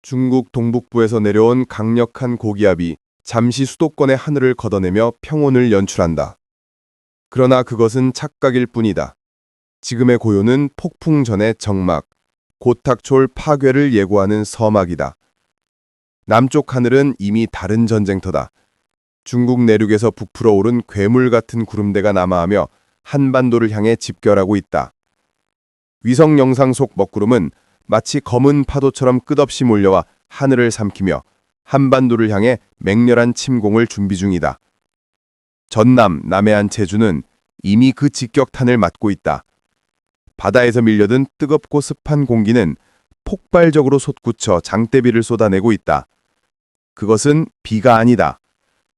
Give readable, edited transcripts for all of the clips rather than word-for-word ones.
중국 동북부에서 내려온 강력한 고기압이 잠시 수도권의 하늘을 걷어내며 평온을 연출한다. 그러나 그것은 착각일 뿐이다. 지금의 고요는 폭풍 전의 정막, 곧 닥쳐올 파괴를 예고하는 서막이다. 남쪽 하늘은 이미 다른 전쟁터다. 중국 내륙에서 부풀어 오른 괴물 같은 구름대가 남하하며 한반도를 향해 집결하고 있다. 위성 영상 속 먹구름은 마치 검은 파도처럼 끝없이 몰려와 하늘을 삼키며 한반도를 향해 맹렬한 침공을 준비 중이다. 전남, 남해안 제주는 이미 그 직격탄을 맞고 있다. 바다에서 밀려든 뜨겁고 습한 공기는 폭발적으로 솟구쳐 장대비를 쏟아내고 있다. 그것은 비가 아니다.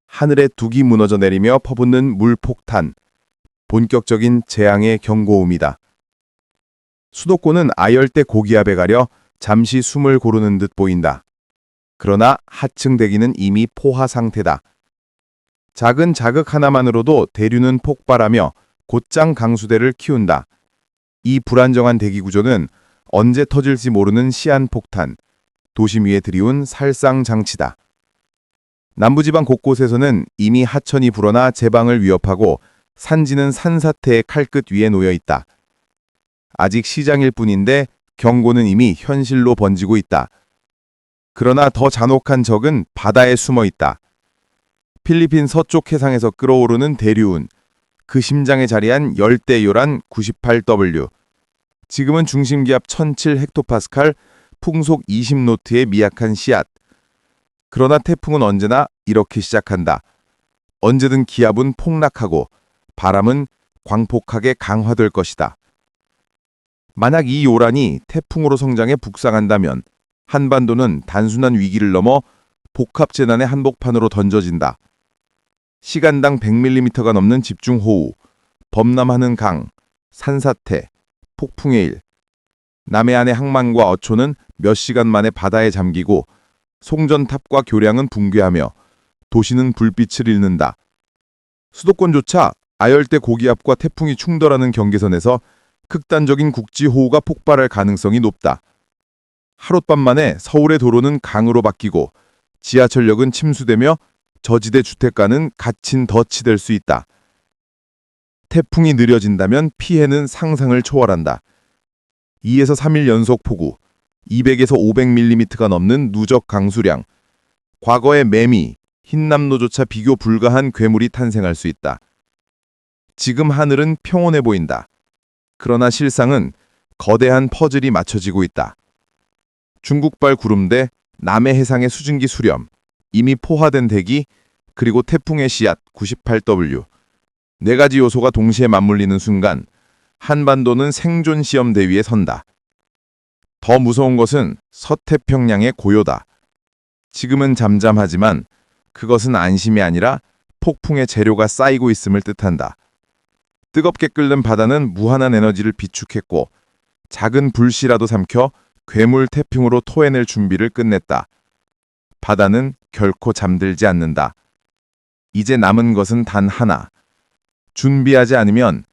하늘에 둑이 무너져 내리며 퍼붓는 물폭탄, 본격적인 재앙의 경고음이다. 수도권은 아열대 고기압에 가려 잠시 숨을 고르는 듯 보인다. 그러나 하층 대기는 이미 포화 상태다. 작은 자극 하나만으로도 대류는 폭발하며 곧장 강수대를 키운다. 이 불안정한 대기 구조는 언제 터질지 모르는 시한폭탄, 도심 위에 들이운 살상장치다. 남부지방 곳곳에서는 이미 하천이 불어나 제방을 위협하고 산지는 산사태의 칼끝 위에 놓여 있다. 아직 시장일 뿐인데 경고는 이미 현실로 번지고 있다. 그러나 더 잔혹한 적은 바다에 숨어 있다. 필리핀 서쪽 해상에서 끓어오르는 대류운, 그 심장에 자리한 열대요란 98W. 지금은 중심기압 1007헥토파스칼, 풍속 20노트의 미약한 씨앗. 그러나 태풍은 언제나 이렇게 시작한다. 언제든 기압은 폭락하고 바람은 광폭하게 강화될 것이다. 만약 이 요란이 태풍으로 성장해 북상한다면 한반도는 단순한 위기를 넘어 복합재난의 한복판으로 던져진다. 시간당 100mm가 넘는 집중호우, 범람하는 강, 산사태, 폭풍의 일. 남해안의 항만과 어초는 몇 시간 만에 바다에 잠기고 송전탑과 교량은 붕괴하며 도시는 불빛을 잃는다. 수도권조차 아열대 고기압과 태풍이 충돌하는 경계선에서 극단적인 국지호우가 폭발할 가능성이 높다. 하룻밤 만에 서울의 도로는 강으로 바뀌고 지하철역은 침수되며 저지대 주택가는 갇힌 덫이 될 수 있다. 태풍이 느려진다면 피해는 상상을 초월한다. 2에서 3일 연속 폭우, 200에서 500mm가 넘는 누적 강수량, 과거의 매미, 흰남노조차 비교 불가한 괴물이 탄생할 수 있다. 지금 하늘은 평온해 보인다. 그러나 실상은 거대한 퍼즐이 맞춰지고 있다. 중국발 구름대, 남해 해상의 수증기 수렴, 이미 포화된 대기, 그리고 태풍의 씨앗 98W. 네 가지 요소가 동시에 맞물리는 순간 한반도는 생존 시험대 위에 선다. 더 무서운 것은 서태평양의 고요다. 지금은 잠잠하지만 그것은 안심이 아니라 폭풍의 재료가 쌓이고 있음을 뜻한다. 뜨겁게 끓는 바다는 무한한 에너지를 비축했고 작은 불씨라도 삼켜 괴물 태풍으로 토해낼 준비를 끝냈다. 바다는 결코 잠들지 않는다. 이제 남은 것은 단 하나. 준비하지 않으면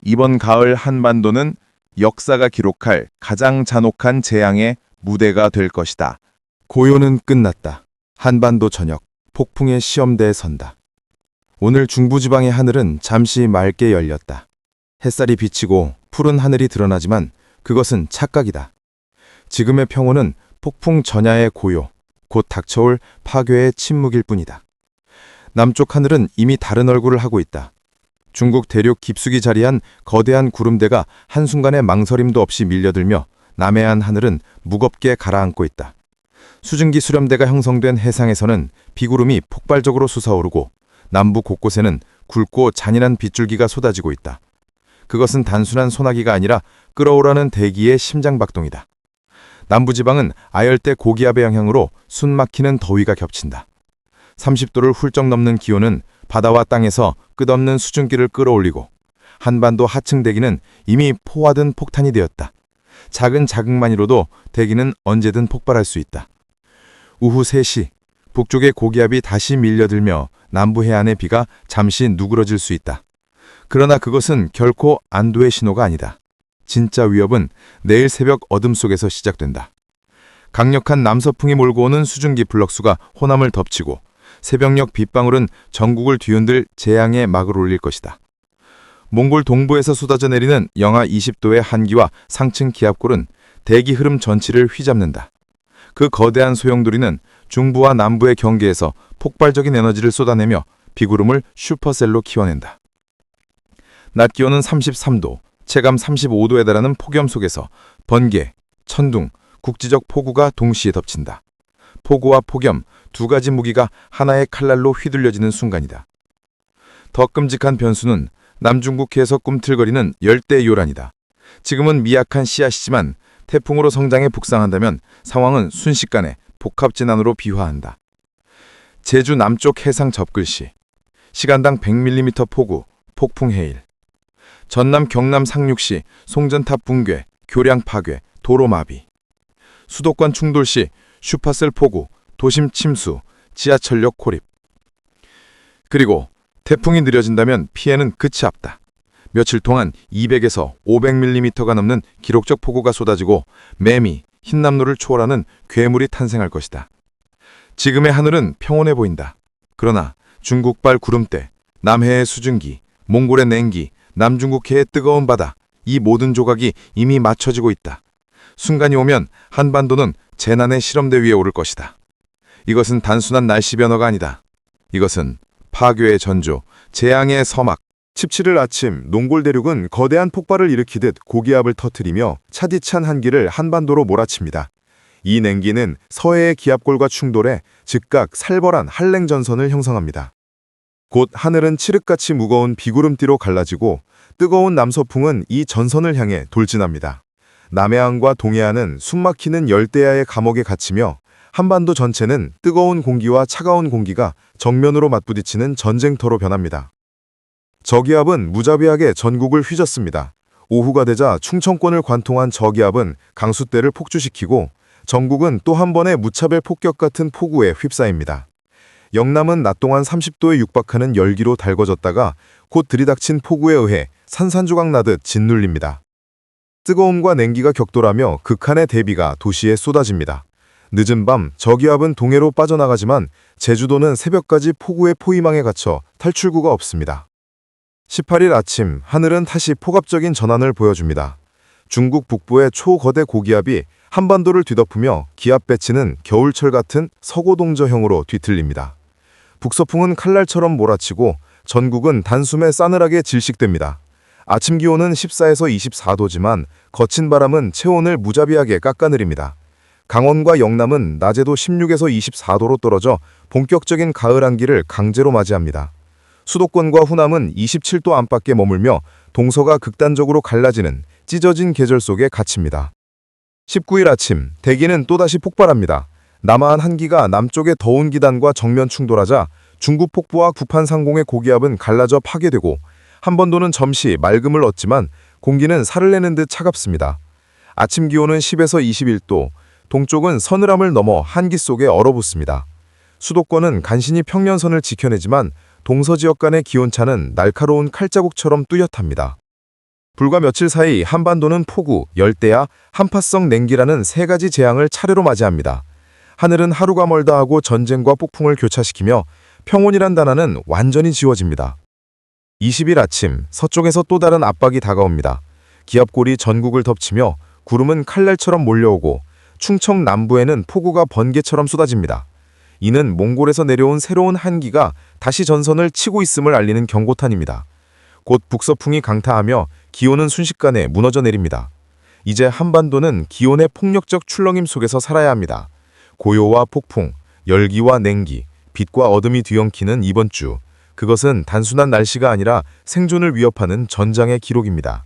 이번 가을 한반도는 역사가 기록할 가장 잔혹한 재앙의 무대가 될 것이다. 고요는 끝났다. 한반도 전역, 폭풍의 시험대에 선다. 오늘 중부지방의 하늘은 잠시 맑게 열렸다. 햇살이 비치고 푸른 하늘이 드러나지만 그것은 착각이다. 지금의 평온은 폭풍 전야의 고요, 곧 닥쳐올 파괴의 침묵일 뿐이다. 남쪽 하늘은 이미 다른 얼굴을 하고 있다. 중국 대륙 깊숙이 자리한 거대한 구름대가 한순간에 망설임도 없이 밀려들며 남해안 하늘은 무겁게 가라앉고 있다. 수증기 수렴대가 형성된 해상에서는 비구름이 폭발적으로 솟아오르고 남부 곳곳에는 굵고 잔인한 빗줄기가 쏟아지고 있다. 그것은 단순한 소나기가 아니라 끓어오르는 대기의 심장박동이다. 남부지방은 아열대 고기압의 영향으로 숨막히는 더위가 겹친다. 30도를 훌쩍 넘는 기온은 바다와 땅에서 끝없는 수증기를 끌어올리고 한반도 하층 대기는 이미 포화된 폭탄이 되었다. 작은 자극만으로도 대기는 언제든 폭발할 수 있다. 오후 3시, 북쪽의 고기압이 다시 밀려들며 남부 해안의 비가 잠시 누그러질 수 있다. 그러나 그것은 결코 안도의 신호가 아니다. 진짜 위협은 내일 새벽 어둠 속에서 시작된다. 강력한 남서풍이 몰고 오는 수증기 블럭수가 호남을 덮치고 새벽녘 빗방울은 전국을 뒤흔들 재앙의 막을 올릴 것이다. 몽골 동부에서 쏟아져 내리는 영하 20도의 한기와 상층 기압골은 대기 흐름 전체를 휘잡는다. 그 거대한 소용돌이는 중부와 남부의 경계에서 폭발적인 에너지를 쏟아내며 비구름을 슈퍼셀로 키워낸다. 낮 기온은 33도, 체감 35도에 달하는 폭염 속에서 번개, 천둥, 국지적 폭우가 동시에 덮친다. 폭우와 폭염 두 가지 무기가 하나의 칼날로 휘둘려지는 순간이다. 더 끔찍한 변수는 남중국해에서 꿈틀거리는 열대 요란이다. 지금은 미약한 씨앗이지만 태풍으로 성장해 북상한다면 상황은 순식간에 복합재난으로 비화한다. 제주 남쪽 해상 접글 시 시간당 100mm 폭우, 폭풍 해일. 전남 경남 상륙 시 송전탑 붕괴, 교량 파괴, 도로 마비. 수도권 충돌 시 슈퍼셀 폭우, 도심 침수, 지하철역 고립. 그리고 태풍이 느려진다면 피해는 끝이 없다. 며칠 동안 200에서 500mm가 넘는 기록적 폭우가 쏟아지고 매미, 흰남노를 초월하는 괴물이 탄생할 것이다. 지금의 하늘은 평온해 보인다. 그러나 중국발 구름대, 남해의 수증기, 몽골의 냉기, 남중국해의 뜨거운 바다, 이 모든 조각이 이미 맞춰지고 있다. 순간이 오면 한반도는 재난의 실험대 위에 오를 것이다. 이것은 단순한 날씨 변화가 아니다. 이것은 파괴의 전조, 재앙의 서막. 17일 아침 몽골 대륙은 거대한 폭발을 일으키듯 고기압을 터뜨리며 차디찬 한기를 한반도로 몰아칩니다. 이 냉기는 서해의 기압골과 충돌해 즉각 살벌한 한랭 전선을 형성합니다. 곧 하늘은 칠흑같이 무거운 비구름띠로 갈라지고 뜨거운 남서풍은 이 전선을 향해 돌진합니다. 남해안과 동해안은 숨막히는 열대야의 감옥에 갇히며 한반도 전체는 뜨거운 공기와 차가운 공기가 정면으로 맞부딪히는 전쟁터로 변합니다. 저기압은 무자비하게 전국을 휘젓습니다. 오후가 되자 충청권을 관통한 저기압은 강수대를 폭주시키고 전국은 또 한 번의 무차별 폭격 같은 폭우에 휩싸입니다. 영남은 낮 동안 30도에 육박하는 열기로 달궈졌다가 곧 들이닥친 폭우에 의해 산산조각 나듯 짓눌립니다. 뜨거움과 냉기가 격돌하며 극한의 대비가 도시에 쏟아집니다. 늦은 밤 저기압은 동해로 빠져나가지만 제주도는 새벽까지 폭우의 포위망에 갇혀 탈출구가 없습니다. 18일 아침 하늘은 다시 폭압적인 전환을 보여줍니다. 중국 북부의 초거대 고기압이 한반도를 뒤덮으며 기압 배치는 겨울철 같은 서고동저형으로 뒤틀립니다. 북서풍은 칼날처럼 몰아치고 전국은 단숨에 싸늘하게 질식됩니다. 아침 기온은 14에서 24도지만 거친 바람은 체온을 무자비하게 깎아내립니다. 강원과 영남은 낮에도 16에서 24도로 떨어져 본격적인 가을 한기를 강제로 맞이합니다. 수도권과 후남은 27도 안팎에 머물며 동서가 극단적으로 갈라지는 찢어진 계절 속에 갇힙니다. 19일 아침 대기는 또다시 폭발합니다. 남하한 한기가 남쪽의 더운 기단과 정면 충돌하자 중국 폭부와 구판 상공의 고기압은 갈라져 파괴되고 한반도는 잠시 맑음을 얻지만 공기는 살을 내는 듯 차갑습니다. 아침 기온은 10에서 21도, 동쪽은 서늘함을 넘어 한기 속에 얼어붙습니다. 수도권은 간신히 평년선을 지켜내지만 동서지역 간의 기온차는 날카로운 칼자국처럼 뚜렷합니다. 불과 며칠 사이 한반도는 폭우, 열대야, 한파성 냉기라는 세 가지 재앙을 차례로 맞이합니다. 하늘은 하루가 멀다 하고 전쟁과 폭풍을 교차시키며 평온이란 단어는 완전히 지워집니다. 20일 아침 서쪽에서 또 다른 압박이 다가옵니다. 기압골이 전국을 덮치며 구름은 칼날처럼 몰려오고 충청 남부에는 폭우가 번개처럼 쏟아집니다. 이는 몽골에서 내려온 새로운 한기가 다시 전선을 치고 있음을 알리는 경고탄입니다. 곧 북서풍이 강타하며 기온은 순식간에 무너져 내립니다. 이제 한반도는 기온의 폭력적 출렁임 속에서 살아야 합니다. 고요와 폭풍, 열기와 냉기, 빛과 어둠이 뒤엉키는 이번 주. 그것은 단순한 날씨가 아니라 생존을 위협하는 전장의 기록입니다.